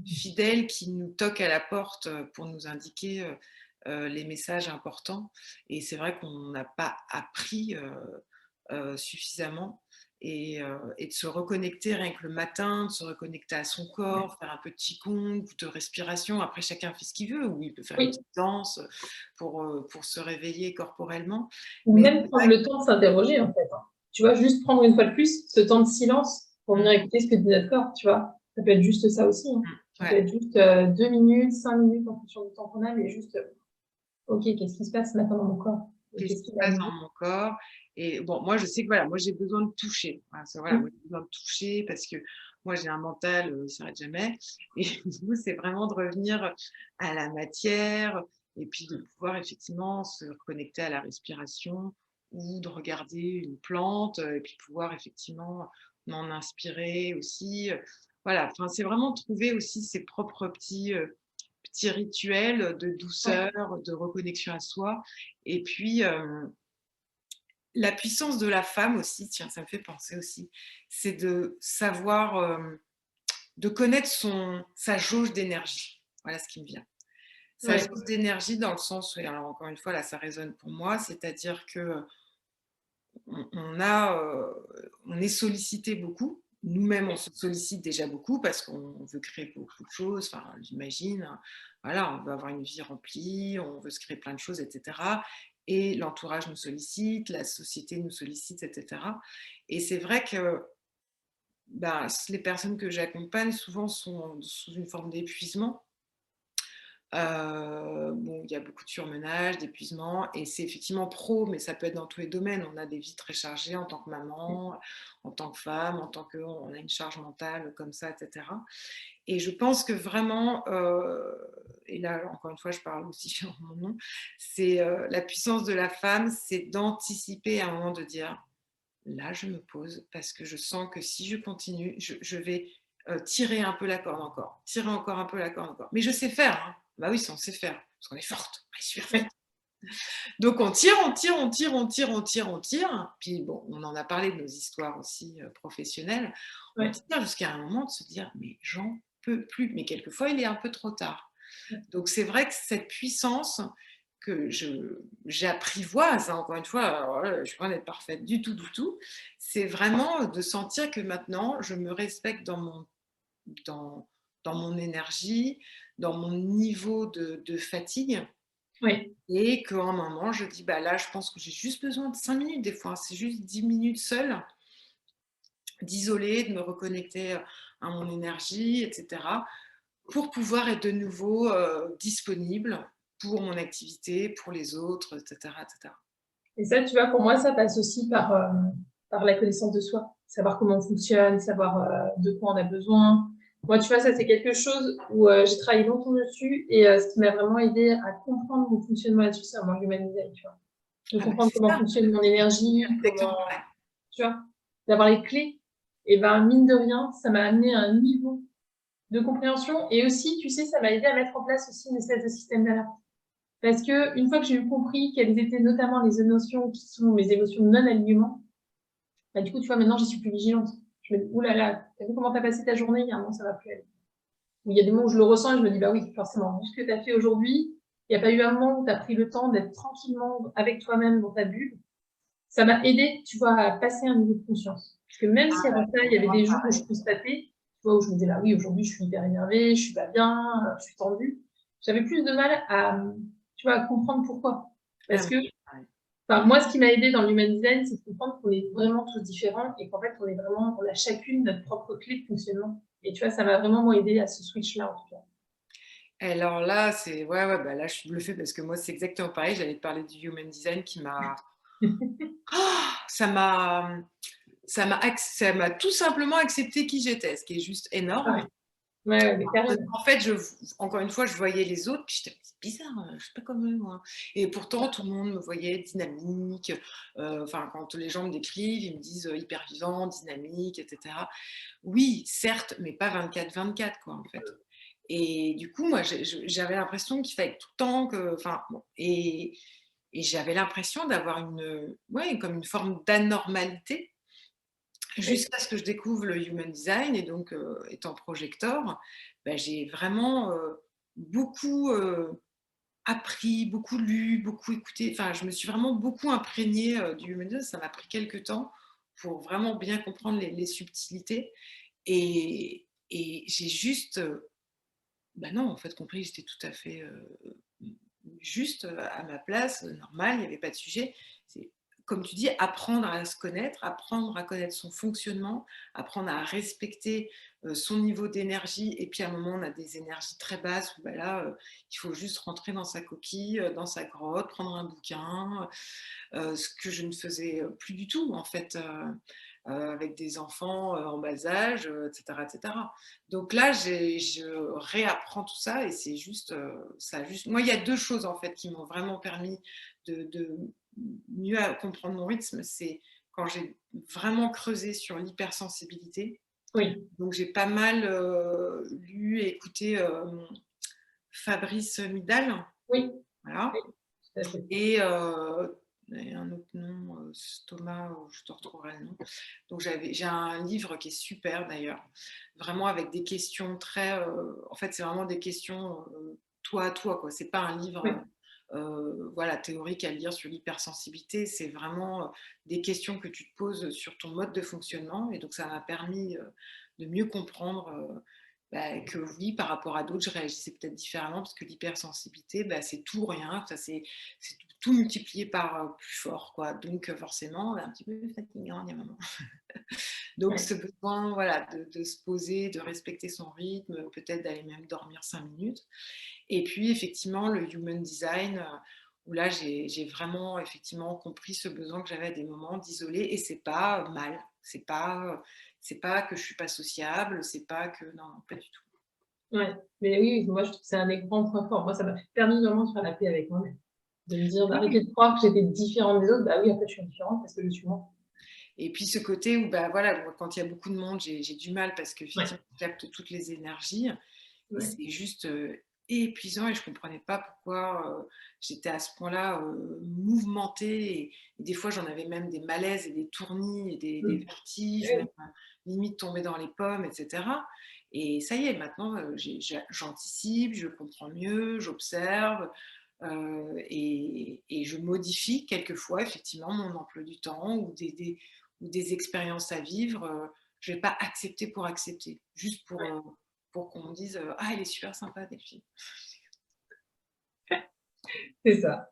fidèles qui nous toquent à la porte pour nous indiquer les messages importants. Et c'est vrai qu'on n'a pas appris suffisamment. Et de se reconnecter rien que le matin, de se reconnecter à son corps, faire un peu de qigong ou de respiration. Après, chacun fait ce qu'il veut, ou il peut faire une Oui. petite danse pour se réveiller corporellement. Ou Mais même prendre le temps de s'interroger, en fait, hein. Tu vois, juste prendre une fois de plus ce temps de silence pour venir écouter ce que dit notre corps, tu vois. Ça peut être juste ça aussi, hein. Ça peut ouais, être juste 2 minutes, 5 minutes en fonction du temps qu'on a, mais juste, ok, qu'est-ce qui se passe maintenant dans mon corps? Et qu'est-ce qu'est-ce qui qui se va passe bouger? dans mon corps? Et bon, moi, je sais que voilà, moi, j'ai besoin de toucher. Voilà, moi, Mm. j'ai besoin de toucher parce que moi, j'ai un mental, il ne s'arrête jamais. Et du coup, c'est vraiment de revenir à la matière et puis de pouvoir effectivement se reconnecter à la respiration ou de regarder une plante et puis pouvoir effectivement m'en inspirer aussi. Voilà, enfin, c'est vraiment trouver aussi ses propres petits rituels de Ouais, douceur, de reconnexion à soi. Et puis, la puissance de la femme aussi, tiens, ça me fait penser aussi, c'est de savoir, de connaître sa jauge d'énergie. Voilà ce qui me vient. Sa ouais, jauge d'énergie dans le sens, et alors encore une fois, là, ça résonne pour moi, c'est-à-dire que on est sollicité beaucoup. Nous-mêmes, on se sollicite déjà beaucoup parce qu'on veut créer beaucoup de choses. Enfin, j'imagine, hein. Voilà, on veut avoir une vie remplie, on veut se créer plein de choses, etc. Et l'entourage nous sollicite, la société nous sollicite, etc. Et c'est vrai que ben, les personnes que j'accompagne souvent sont sous une forme d'épuisement Bon, il y a beaucoup de surmenage, d'épuisement et c'est effectivement pro, mais ça peut être dans tous les domaines. On a des vies très chargées en tant que maman, en tant que femme, en tant qu'on a une charge mentale comme ça, et cetera. Et je pense que vraiment, et là encore une fois je parle aussi en mon nom, c'est, la puissance de la femme, c'est d'anticiper à un moment de dire: «Là je me pose parce que je sens que si je continue, je vais, tirer un peu la corde encore, tirer encore un peu la corde encore». Mais je sais faire, hein. Bah oui, ça on sait faire, parce qu'on est forte, on est super forte. Ouais, Donc on tire, on tire, on tire, on tire, on tire, on tire. Puis bon, on en a parlé de nos histoires aussi professionnelles. On ouais, tire jusqu'à un moment de se dire, mais j'en peux plus. Mais quelquefois, il est un peu trop tard. Donc c'est vrai que cette puissance que j'apprivoise, hein, encore une fois, alors là, je ne suis pas d'être parfaite du tout, c'est vraiment de sentir que maintenant, je me respecte dans, dans mon énergie, dans mon niveau de fatigue ouais. et qu'à un moment, je dis: «Bah, là, je pense que j'ai juste besoin de 5 minutes», des fois, hein, c'est juste 10 minutes seule, d'isoler, de me reconnecter, à mon énergie et cetera, pour pouvoir être de nouveau, disponible pour mon activité, pour les autres et cetera et cetera. Et ça, tu vois, pour moi, ça passe aussi par la connaissance de soi. Savoir comment on fonctionne, savoir, de quoi on a besoin. Moi, tu vois, ça, c'est quelque chose où, j'ai travaillé longtemps dessus et ce qui m'a vraiment aidée à comprendre mon fonctionnement là-dessus, c'est vraiment l'human design, tu vois? De Ah bah, comprendre c'est comment ça, fonctionne mon énergie, exactement comment pareil. tu vois? D'avoir les clés et ben, mine de rien, ça m'a amené à un niveau de compréhension et aussi, tu sais, ça m'a aidé à mettre en place aussi une espèce de système d'alerte. Parce qu'une fois que j'ai eu compris quelles étaient notamment les émotions qui sont mes émotions de non-alignement, bah, du coup, tu vois, maintenant, j'y suis plus vigilante. Je me dis: «Ouh là là, tu as vu comment tu as passé ta journée? Il y a un moment, ça va plus aller». Ou il y a des moments où je le ressens et je me dis: «Bah oui, forcément, vu ce que tu as fait aujourd'hui, il n'y a pas eu un moment où tu as pris le temps d'être tranquillement avec toi-même dans ta bulle». Ça m'a aidée, tu vois, à passer un niveau de conscience. Parce que même si avant ça, il y avait des jours où je constatais, tu vois, où je me disais: «Bah oui, aujourd'hui, je suis hyper énervée, je suis pas bien, je suis tendue». J'avais plus de mal à, tu vois, à comprendre pourquoi. Ah Parce oui, que pareil. enfin, moi, ce qui m'a aidée dans l'human design, c'est de comprendre qu'on est vraiment tous différents et qu'en fait, on a chacune notre propre clé de fonctionnement. Et tu vois, ça m'a vraiment, moi, aidée à ce switch-là, en tout cas. Alors là, c'est ouais, ouais, bah, là, je suis bluffée parce que moi, c'est exactement pareil. J'allais te parler du human design qui m'a ça m'a ça m'a tout simplement accepté qui j'étais, ce qui est juste énorme. Pareil. Ouais, ouais, mais Parce carrément. qu'en fait, encore une fois, je voyais les autres, puis j'étais: «C'est bizarre, je suis pas comme eux, moi» et pourtant tout le monde me voyait dynamique, enfin, quand les gens me décrivent, ils me disent, hyper vivant, dynamique et cetera. Oui, certes, mais pas 24/24 quoi, en fait et du coup, moi, j'avais l'impression qu'il fallait tout le temps que enfin, bon et j'avais l'impression d'avoir ouais, comme une forme d'anormalité Oui, jusqu'à ce que je découvre le human design et donc étant projecteur, bah, j'ai vraiment, beaucoup, appris, beaucoup lu, beaucoup écouté. Enfin, je me suis vraiment beaucoup imprégnée, du human design. Ça m'a pris quelques temps pour vraiment bien comprendre les subtilités et j'ai juste, bah, non, en fait, compris que j'étais tout à fait, juste, à ma place, normale, il n'y avait pas de sujet. C'est comme tu dis, apprendre à se connaître, apprendre à connaître son fonctionnement, apprendre à respecter, son niveau d'énergie et puis à un moment, on a des énergies très basses où, bah, là, il faut juste rentrer dans sa coquille, dans sa grotte, prendre un bouquin, ce que je ne faisais, plus du tout en fait, avec des enfants, en bas âge, et cetera et cetera. Donc là, je réapprends tout ça et c'est juste, ça a juste moi, il y a 2 choses en fait qui m'ont vraiment permis de mieux à comprendre mon rythme, c'est quand j'ai vraiment creusé sur l'hypersensibilité. oui, Donc j'ai pas mal, lu et écouté, Fabrice Midal, oui, voilà oui, tout à fait. et un autre nom, Thomas, je te retrouverai le nom. Donc j'ai un livre qui est super d'ailleurs, vraiment avec des questions très, en fait, c'est vraiment des questions, toi à toi, quoi. C'est pas un livre, Oui, voilà, théorique à lire sur l'hypersensibilité, c'est vraiment, des questions que tu te poses sur ton mode de fonctionnement et donc ça m'a permis, de mieux comprendre, bah, que oui, par rapport à d'autres, je réagissais peut-être différemment parce que l'hypersensibilité, bah, c'est tout ou rien, ça c'est tout multiplié par, plus fort, quoi. Donc forcément, bah, un petit peu fatigant, il y a un moment. Donc oui, ce besoin, voilà, de se poser, de respecter son rythme, peut-être d'aller même dormir 5 minutes Et puis, effectivement, le human design, où là, j'ai vraiment, effectivement, compris ce besoin que j'avais à des moments d'isoler. Et c'est pas mal. C'est pas que je suis pas sociable. C'est pas que... Non, non, pas du tout. Ouais, mais oui, moi je trouve que c'est un des grands points forts. Moi, ça m'a permis vraiment de faire la paix avec moi-même. De me dire, Oui. d'arrêter de croire que j'étais différente des autres. Bah oui, en fait, je suis différente parce que je suis moi. Et puis ce côté où, bah, voilà, moi, quand il y a beaucoup de monde, j'ai du mal parce que Ouais, effectivement, je capte toutes les énergies et ouais. c'est juste épuisant et je comprenais pas pourquoi j'étais à ce point-là mouvementée et des fois j'en avais même des malaises et des tournis et des Mmh. vertiges, même Ouais, limite tomber dans les pommes, etc. Et ça y est, maintenant j'anticipe, je comprends mieux, j'observe et je modifie quelquefois effectivement mon emploi du temps ou des expériences à vivre. Je ne vais pas accepter pour accepter, juste pour qu'on me dise ah, elle est super sympa, Delphine. c'est ça.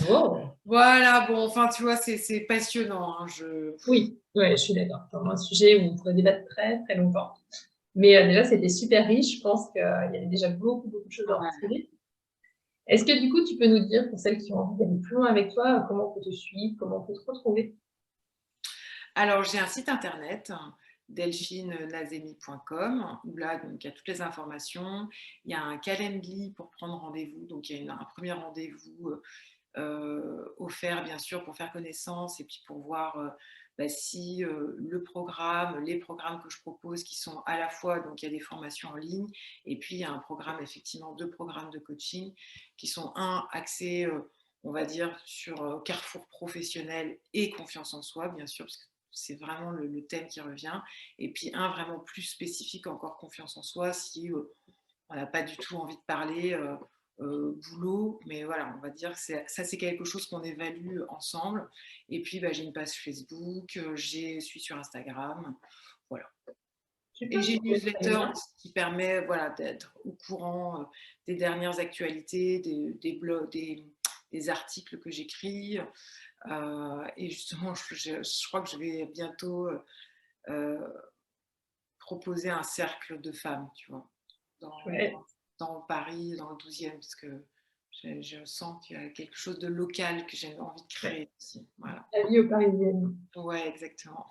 Wow! Voilà, bon, enfin, tu vois, c'est passionnant. Hein, Oui, ouais, je suis d'accord. C'est vraiment un sujet où on pourrait débattre très, très longtemps. Mais déjà, c'était super riche. Je pense qu'il y avait déjà beaucoup, beaucoup de choses à en Ouais. retirer. Est-ce que du coup, tu peux nous dire, pour celles qui ont envie d'aller plus loin avec toi, comment on peut te suivre, comment on peut te retrouver? Alors, j'ai un site internet, delphinenazemi.com, où là, donc, il y a toutes les informations. Il y a un Calendly pour prendre rendez-vous. Donc, il y a un premier rendez-vous offert, bien sûr, pour faire connaissance et puis pour voir bah, si le programme, les programmes que je propose, qui sont à la fois, donc il y a des formations en ligne, et puis il y a un programme, effectivement, deux programmes de coaching qui sont un axé, on va dire, sur carrefour professionnel et confiance en soi, bien sûr, parce que c'est vraiment le thème qui revient, et puis un vraiment plus spécifique, encore confiance en soi, si on n'a pas du tout envie de parler boulot, mais voilà, on va dire que ça, c'est quelque chose qu'on évalue ensemble. Et puis, bah, j'ai une page Facebook, je suis sur Instagram, voilà. Et Super, j'ai une mais très newsletter bien. qui permet voilà, d'être au courant des dernières actualités, des blogs, des articles que j'écris. Et justement, je crois que je vais bientôt euh, proposer un cercle de femmes, tu vois, dans, Ouais, dans Paris, dans le 12e, parce que je sens qu'il y a quelque chose de local que j'ai envie de ouais. créer aussi. Voilà. La vie aux Parisiennes. Ouais, exactement.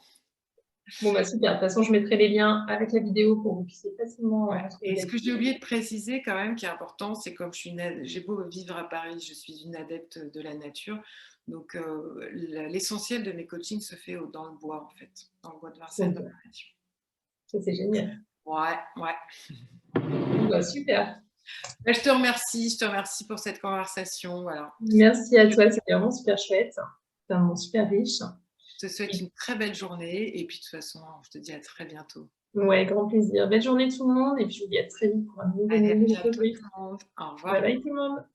Bon, bah super. De toute façon, je mettrai les liens avec la vidéo pour que vous puissiez facilement Ouais. retrouver Et ce que j'ai Delphine. oublié de préciser quand même, qui est important, c'est comme j'ai beau vivre à Paris, je suis une adepte de la nature. Donc l'essentiel de mes coachings se fait dans le bois, en fait, dans le bois de Vincennes, Donc, dans la nature. ça, c'est génial. Ouais, ouais. Bon, bah, super. Ben, je te remercie pour cette conversation. Voilà. Merci à toi. C'était vraiment super chouette. C'était un moment super riche. Je te souhaite Et une très belle journée et puis de toute façon, je te dis à très bientôt. ouais, grand plaisir. Belle journée tout le monde. Et puis, je vous dis à très vite pour un nouveau Allez, à numéro de bientôt brief. tout le monde. Au Bye revoir. bye tout le monde.